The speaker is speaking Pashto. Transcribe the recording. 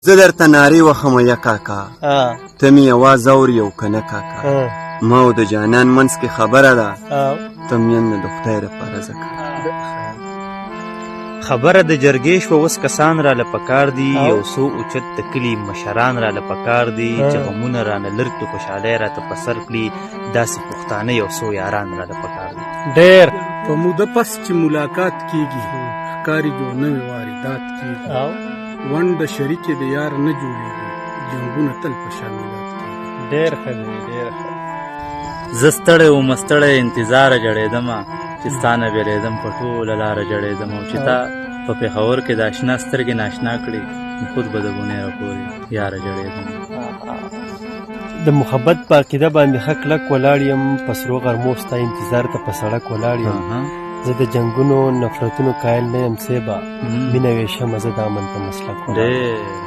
زه درته نارې وهم یا کاکا ته مې یوازې اورې او که نه کاکا ما او د جانان منځ کې خبره ده ته میینده د خدای دپاره زه خبره د جرګې شوه اوس کسان راله پکار دي یو څو اوچت د کلي مشران راله پکار دي چې غمونه رانه لرګ د خوشحالۍ راته په سر کړي داسې پښتانه یو څو یاران راله پکار دي ډېر په موده پس چې ملاقات کیږي ښکاري جو نوې واردات کیږي ونډه شریکې د یار نه جوړېږي جنګونه تل په شاملات کیږي ډېر ښه دی ډېر ښه زه ستړی وم ستړی انتظاره جړېدمه چې ستا نه بېلېدم په ټوله لاره جړېدم او چې تا په پېښور کې د اشنا سترګې ناشنا کړې نو خود به د بونې راپورې یاره جړېدم د محبت په عقیده باندې ښه کلک ولاړ یم په سرو غرمو ستا انتظار ته په سړک ولاړ یم زه د جنګونو نفرتونو قایل نه یم سیبا مینه ویشمه زه د امن په مسلک ولاړ